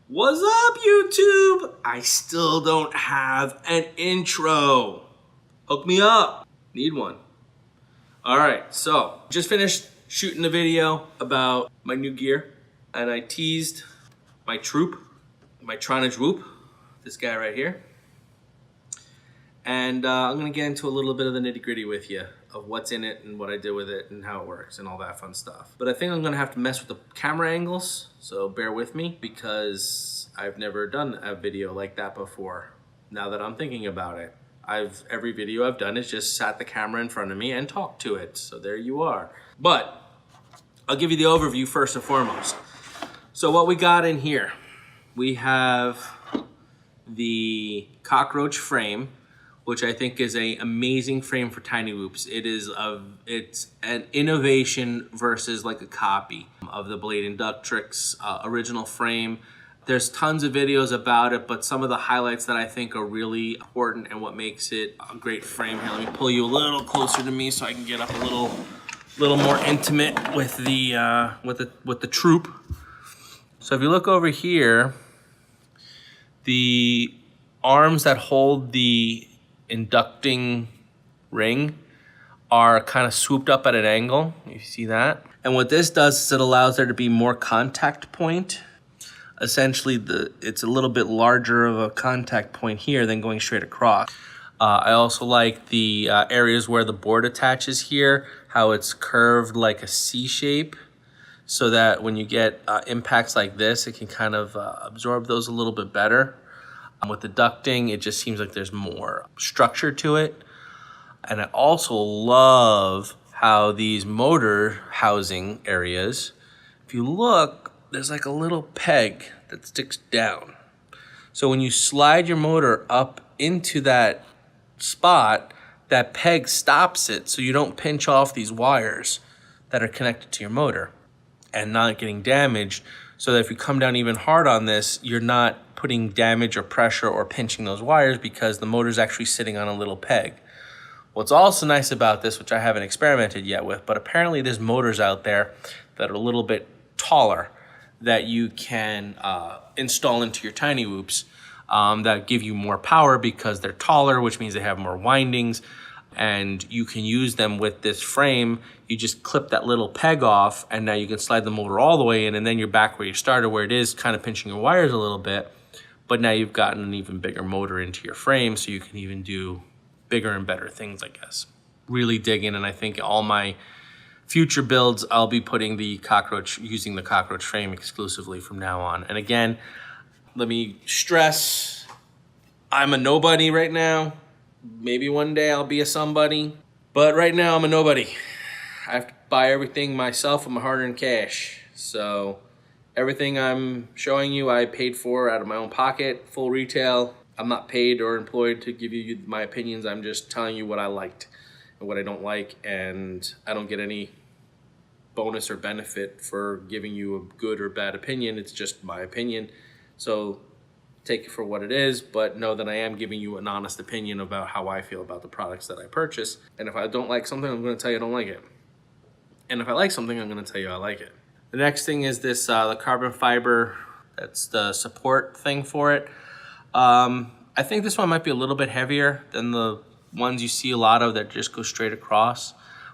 What's up, YouTube? I still don't have an intro. Hook me up. Need one. All right, so just finished shooting a video about my new gear, and I teased my troop, my Tronage Whoop, this guy right here. And I'm gonna get into a little bit of the nitty-gritty with you of what's in it and what I did with it and how it works and all that fun stuff. But I think I'm gonna have to mess with the camera angles, so bear with me because I've never done a video like that before. Now that I'm thinking about it, every video I've done is just sat the camera in front of me and talked to it. So there you are. But I'll give you the overview first and foremost. So what we got in here, we have the Cockroach Frame, which I think is an amazing frame for TinyWhoops. It's an innovation versus like a copy of the Blade Inductrix original frame. There's tons of videos about it, but some of the highlights that I think are really important and what makes it a great frame. Here, let me pull you a little closer to me so I can get up a little more intimate with the troop. So if you look over here, the arms that hold the inducting ring are kind of swooped up at an angle. You see that? And what this does is it allows there to be more contact point. Essentially, it's a little bit larger of a contact point here than going straight across. I also like the areas where the board attaches here, how it's curved like a C shape, so that when you get impacts like this, it can kind of absorb those a little bit better. With the ducting, it just seems like there's more structure to it. And I also love how these motor housing areas, if you look, there's like a little peg that sticks down. So when you slide your motor up into that spot, that peg stops it so you don't pinch off these wires that are connected to your motor and not getting damaged, so that if you come down even hard on this, you're not putting damage or pressure or pinching those wires because the motor's actually sitting on a little peg. What's also nice about this, which I haven't experimented yet with, but apparently there's motors out there that are a little bit taller that you can install into your TinyWhoops that give you more power because they're taller, which means they have more windings, and you can use them with this frame. You just clip that little peg off, and now you can slide the motor all the way in, and then you're back where you started, where it is kind of pinching your wires a little bit, but now you've gotten an even bigger motor into your frame, so you can even do bigger and better things, I guess. Really digging, and I think all my future builds, I'll be putting using the Cockroach Frame exclusively from now on. And again, let me stress, I'm a nobody right now. Maybe one day I'll be a somebody, but right now I'm a nobody. I have to buy everything myself with my hard-earned cash. So everything I'm showing you, I paid for out of my own pocket, full retail. I'm not paid or employed to give you my opinions. I'm just telling you what I liked and what I don't like, and I don't get any bonus or benefit for giving you a good or bad opinion. It's just my opinion. So take it for what it is, but know that I am giving you an honest opinion about how I feel about the products that I purchase. And if I don't like something, I'm gonna tell you I don't like it. And if I like something, I'm gonna tell you I like it. The next thing is this, the carbon fiber, that's the support thing for it. I think this one might be a little bit heavier than the ones you see a lot of that just go straight across.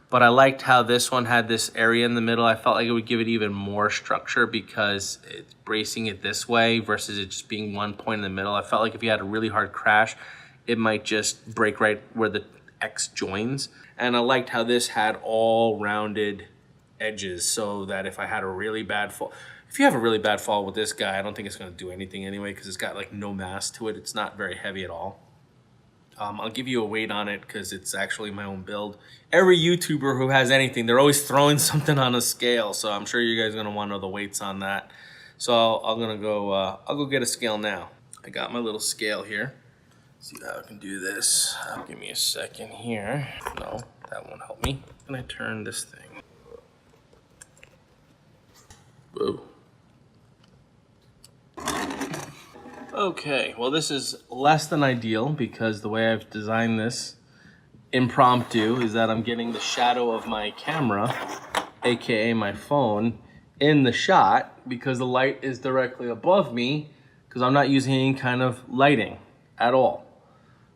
But I liked how this one had this area in the middle. I felt like it would give it even more structure because it's bracing it this way versus it just being one point in the middle. I felt like if you had a really hard crash, it might just break right where the X joins. And I liked how this had all rounded edges so that if I had a really bad fall, if you have a really bad fall with this guy, I don't think it's gonna do anything anyway because it's got like no mass to it. It's not very heavy at all. I'll give you a weight on it because it's actually my own build. Every YouTuber who has anything, they're always throwing something on a scale. So I'm sure you guys are gonna want to know the weights on that. So I'll go get a scale now. I got my little scale here. See how I can do this. Give me a second here. No, that won't help me. Can I turn this thing? Whoa. Okay, well this is less than ideal because the way I've designed this impromptu is that I'm getting the shadow of my camera, aka my phone, in the shot because the light is directly above me because I'm not using any kind of lighting at all.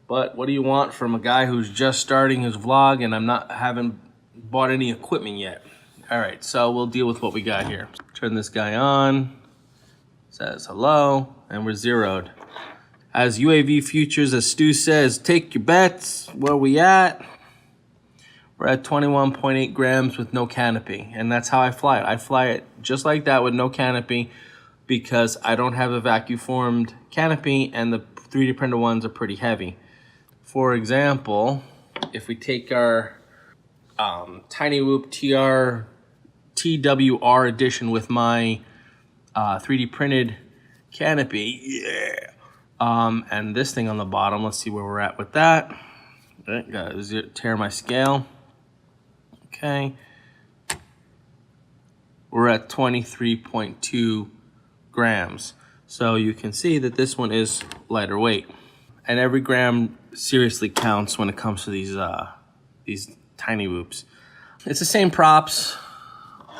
But what do you want from a guy who's just starting his vlog and haven't bought any equipment yet? All right, so we'll deal with what we got here. Turn this guy on, says hello, and we're zeroed. As UAV Futures, as Stu says, take your bets. Where we at? We're at 21.8 grams with no canopy, and that's how I fly it. I fly it just like that with no canopy because I don't have a vacuum formed canopy, and the 3D printer ones are pretty heavy. For example, if we take our TinyWhoop TWR edition with my 3D printed canopy, and this thing on the bottom, let's see where we're at with that. Okay, gotta tear my scale. Okay, we're at 23.2 grams. So you can see that this one is lighter weight. And every gram seriously counts when it comes to these TinyWhoops. It's the same props.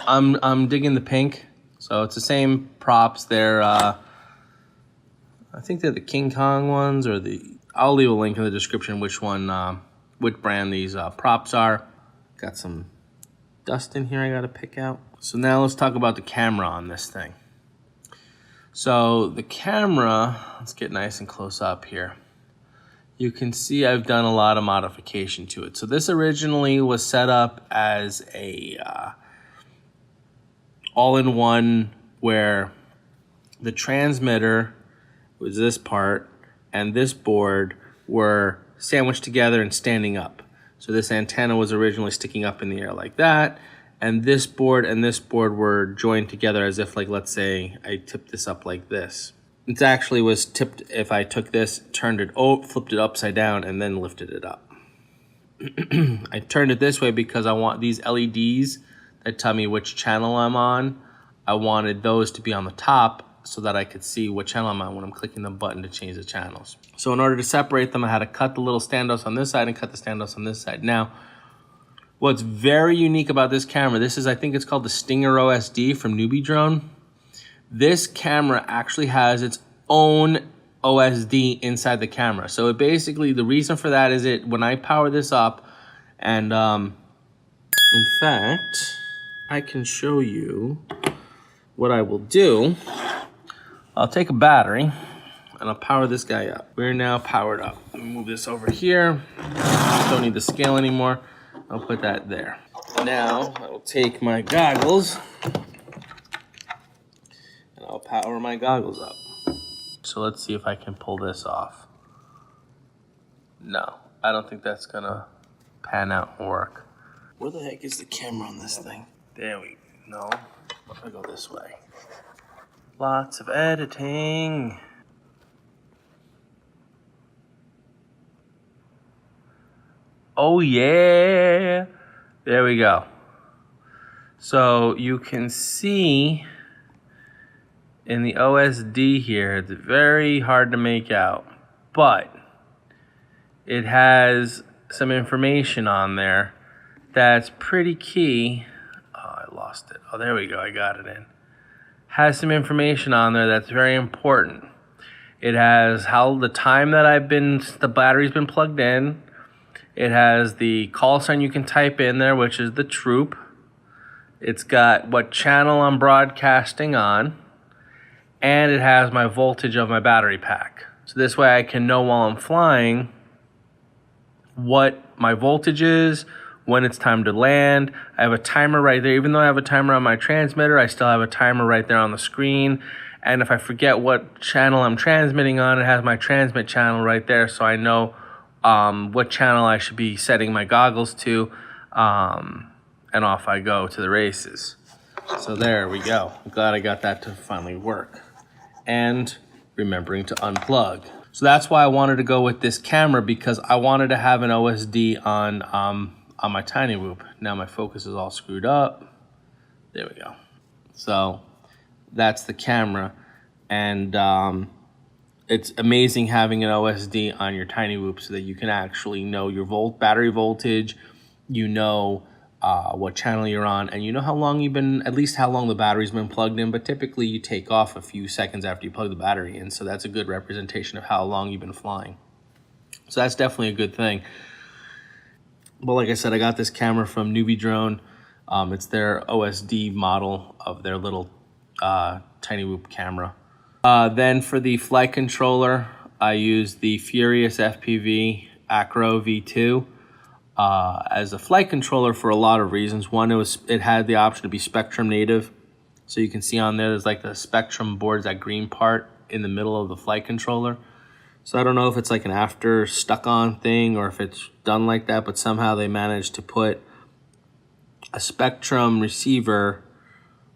I'm digging the pink. So it's the same props. They're I think they're the KINGKONG ones, or I'll leave a link in the description which one, which brand these props are. Got some dust in here I gotta pick out. So now let's talk about the camera on this thing. So the camera, let's get nice and close up here. You can see I've done a lot of modification to it. So this originally was set up as a all-in-one where the transmitter was this part and this board were sandwiched together and standing up. So this antenna was originally sticking up in the air like that, and this board were joined together as if, like, let's say I tipped this up like this. It actually was tipped if I took this, turned it, flipped it upside down, and then lifted it up. I turned it this way because I want these LEDs that tell me which channel I'm on. I wanted those to be on the top so that I could see what channel I'm on when I'm clicking the button to change the channels. So in order to separate them, I had to cut the little standoffs on this side and cut the standoffs on this side. Now, what's very unique about this camera, I think it's called the Stinger OSD from NewBeeDrone. This camera actually has its own OSD inside the camera. So it basically, the reason for that is when I power this up, and in fact, I can show you what I will do. I'll take a battery and I'll power this guy up. We're now powered up. Let me move this over here. Don't need the scale anymore. I'll put that there. Now I will take my goggles and I'll power my goggles up. So let's see if I can pull this off. No, I don't think that's gonna pan out and work. Where the heck is the camera on this thing? There we go. No, I'll go this way. Lots of editing. Oh yeah, there we go. So you can see in the OSD here, it's very hard to make out, but it has some information on there that's pretty key. Oh, I lost it. Oh, there we go, I got it in. Has some information on there that's very important. It has how the time that the battery's been plugged in. It has the call sign you can type in there, which is the troop. It's got what channel I'm broadcasting on, and it has my voltage of my battery pack. So this way I can know while I'm flying what my voltage is, when it's time to land. I have a timer right there. Even though I have a timer on my transmitter, I still have a timer right there on the screen. And if I forget what channel I'm transmitting on, it has my transmit channel right there, so I know what channel I should be setting my goggles to, and off I go to the races. So there we go. I'm glad I got that to finally work. And remembering to unplug. So that's why I wanted to go with this camera, because I wanted to have an OSD on my TinyWhoop. Now my focus is all screwed up. There we go. So that's the camera, and it's amazing having an OSD on your TinyWhoop so that you can actually know your battery voltage, you know what channel you're on, and you know how long you've been, at least how long the battery's been plugged in, but typically you take off a few seconds after you plug the battery in, so that's a good representation of how long you've been flying. So that's definitely a good thing. But like I said, I got this camera from NewBeeDrone. It's their OSD model of their little TinyWhoop camera. Then for the flight controller, I use the FuriousFPV Acro V2 as a flight controller for a lot of reasons. One, it had the option to be Spektrum native. So you can see on there's like the Spektrum boards, that green part in the middle of the flight controller. So I don't know if it's like an after stuck on thing or if it's done like that, but somehow they managed to put a Spektrum receiver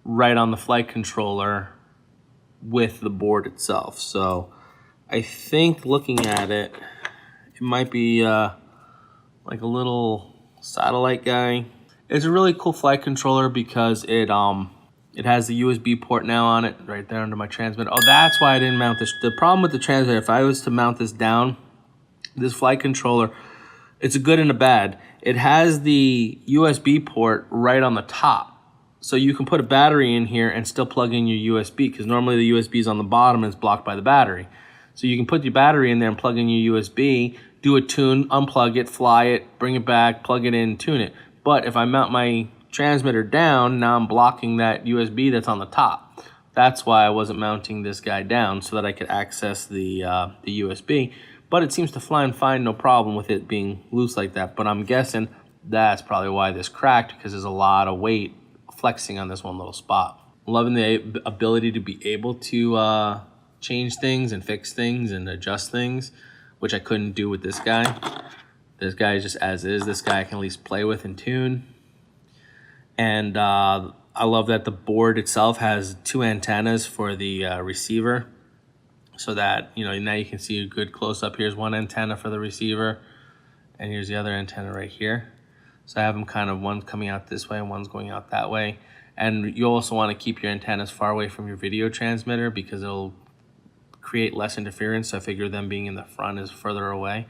right on the flight controller with the board itself. So I think looking at it, it might be like a little satellite guy. It's a really cool flight controller because it has the USB port now on it right there under my transmitter. Oh, that's why I didn't mount this. The problem with the transmitter, if I was to mount this down, this flight controller, it's a good and a bad. It has the USB port right on the top. So you can put a battery in here and still plug in your USB, because normally the USB is on the bottom and it's blocked by the battery. So you can put your battery in there and plug in your USB, do a tune, unplug it, fly it, bring it back, plug it in, tune it. But if I mount my transmitter down, now I'm blocking that USB that's on the top. That's why I wasn't mounting this guy down, so that I could access the USB. But it seems to fly and fine, no problem with it being loose like that. But I'm guessing that's probably why this cracked, because there's a lot of weight flexing on this one little spot. I'm loving the ability to be able to change things and fix things and adjust things, which I couldn't do with this guy. This guy is just as is. This guy I can at least play with and tune. And I love that the board itself has 2 antennas for the receiver, so that, you know, now you can see a good close-up. Here's one antenna for the receiver, and here's the other antenna right here. So I have them kind of, one's coming out this way and one's going out that way. And you also want to keep your antennas far away from your video transmitter, because it'll create less interference. So I figure them being in the front is further away.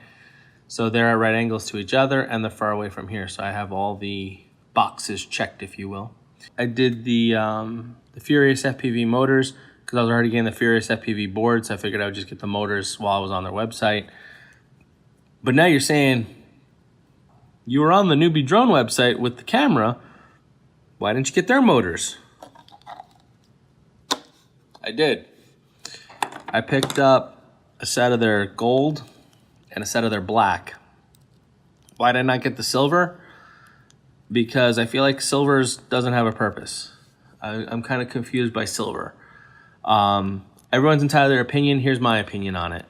So they're at right angles to each other and they're far away from here. So I have all the boxes checked, if you will. I did the FuriousFPV motors because I was already getting the FuriousFPV board, so I figured I would just get the motors while I was on their website. But now you're saying you were on the NewBeeDrone website with the camera. Why didn't you get their motors? I did. I picked up a set of their gold and a set of their black. Why did I not get the silver? Because I feel like silver doesn't have a purpose. I'm kind of confused by silver. Everyone's entitled to their opinion. Here's my opinion on it.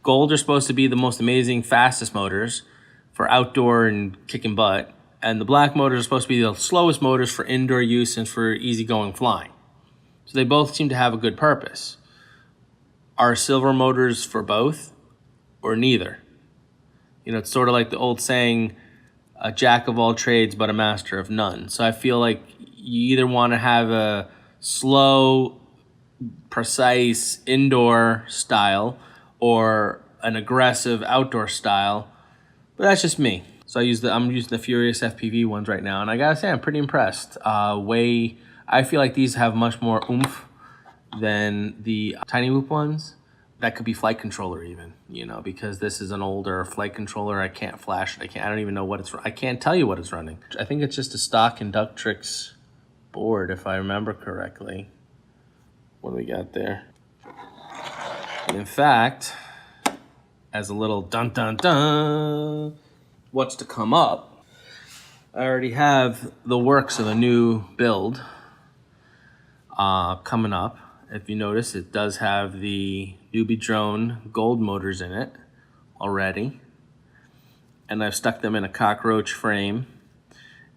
Gold are supposed to be the most amazing, fastest motors for outdoor and kicking butt. And the black motors are supposed to be the slowest motors for indoor use and for easygoing flying. So they both seem to have a good purpose. Are silver motors for both or neither? You know, it's sort of like the old saying, a jack of all trades but a master of none. So I feel like you either want to have a slow, precise indoor style or an aggressive outdoor style. But that's just me. So I'm using the FuriousFPV ones right now, and I gotta say I'm pretty impressed. I feel like these have much more oomph than the TinyWhoop ones. That could be flight controller even, you know, because this is an older flight controller. I can't flash it. I don't even know what I can't tell you what it's running. I think it's just a stock Inductrix board, if I remember correctly. What do we got there? And in fact, as a little dun dun dun, what's to come up, I already have the works of a new build coming up. If you notice, it does have the NewBeeDrone gold motors in it already, and I've stuck them in a Cockroach frame,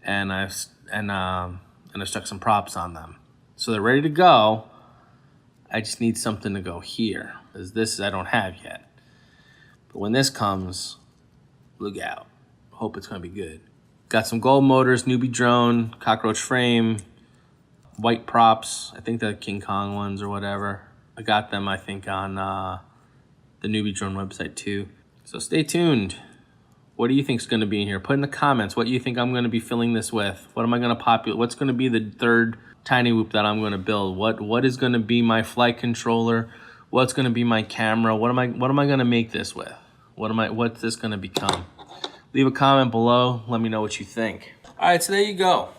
and I've stuck some props on them, so they're ready to go. I just need something to go here, because this I don't have yet. But when this comes, look out. Hope it's going to be good. Got some gold motors, NewBeeDrone, Cockroach Frame, white props. I think the KINGKONG ones or whatever. I got them, I think, on the NewBeeDrone website too. So stay tuned. What do you think is going to be in here? Put in the comments what you think I'm going to be filling this with. What am I going to populate? What's going to be the third TinyWhoop that I'm going to build? What is going to be my flight controller? What's going to be my camera? What am I going to make this with? What's this going to become? Leave a comment below. Let me know what you think. All right, so there you go.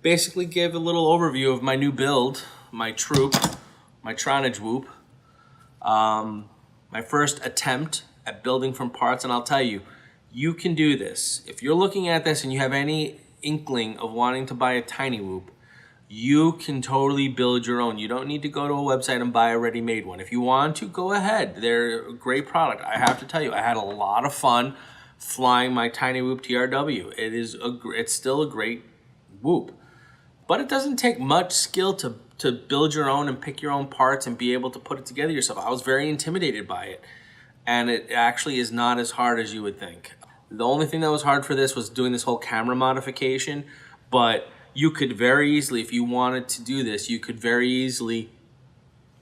Basically give a little overview of my new build, my troop, my Tronage whoop. My first attempt at building from parts, and I'll tell you, you can do this. If you're looking at this and you have any inkling of wanting to buy a TinyWhoop, you can totally build your own. You don't need to go to a website and buy a ready-made one. If you want to, go ahead. They're a great product. I have to tell you, I had a lot of fun flying my TinyWhoop TRW. It's still a great whoop. But it doesn't take much skill to build your own and pick your own parts and be able to put it together yourself. I was very intimidated by it. And it actually is not as hard as you would think. The only thing that was hard for this was doing this whole camera modification. But you could very easily, if you wanted to do this, you could very easily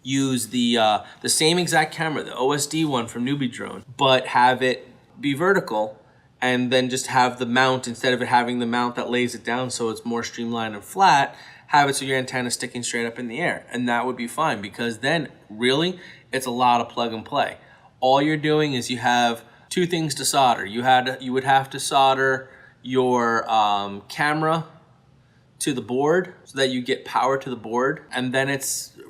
use the same exact camera, the OSD one from NewBeeDrone, but have it be vertical, and then just have the mount, instead of it having the mount that lays it down so it's more streamlined and flat, have it so your antenna is sticking straight up in the air. And that would be fine, because then really it's a lot of plug and play. All you're doing is you have two things to solder. You would have to solder your camera to the board so that you get power to the board. And then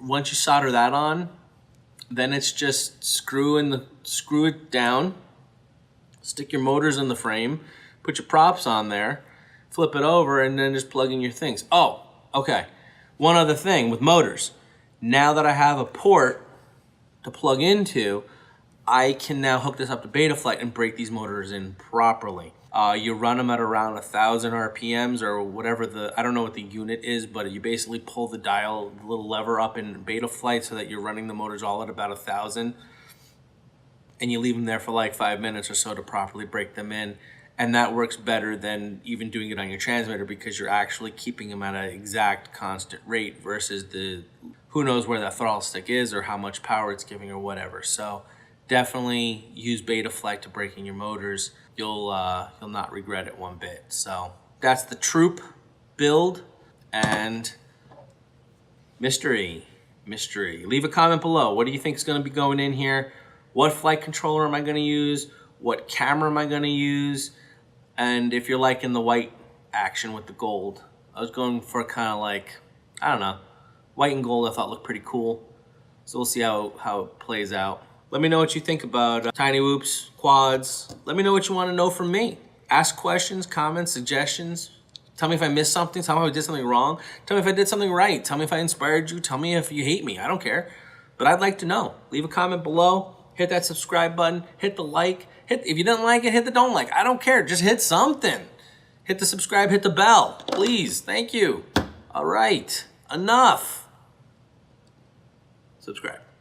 once you solder that on, then it's just screw it down, stick your motors in the frame, put your props on there, flip it over, and then just plug in your things. Oh, okay. One other thing with motors. Now that I have a port to plug into, I can now hook this up to Betaflight and break these motors in properly. You run them at around 1,000 RPMs or whatever I don't know what the unit is, but you basically pull the dial, the little lever up in Betaflight so that you're running the motors all at about 1,000. And you leave them there for like 5 minutes or so to properly break them in. And that works better than even doing it on your transmitter, because you're actually keeping them at an exact constant rate versus who knows where that throttle stick is or how much power it's giving or whatever. So definitely use Betaflight to breaking your motors. You'll not regret it one bit. So that's the troop build and mystery. Leave a comment below. What do you think is going to be going in here? What flight controller am I going to use? What camera am I going to use? And if you're liking the white action with the gold, I was going for kind of like, I don't know, white and gold I thought looked pretty cool. So we'll see how it plays out. Let me know what you think about TinyWhoops, quads. Let me know what you want to know from me. Ask questions, comments, suggestions. Tell me if I missed something. Tell me if I did something wrong. Tell me if I did something right. Tell me if I inspired you. Tell me if you hate me. I don't care. But I'd like to know. Leave a comment below. Hit that subscribe button. Hit the like. If you didn't like it, hit the don't like. I don't care. Just hit something. Hit the subscribe. Hit the bell. Please. Thank you. All right. Enough. Subscribe.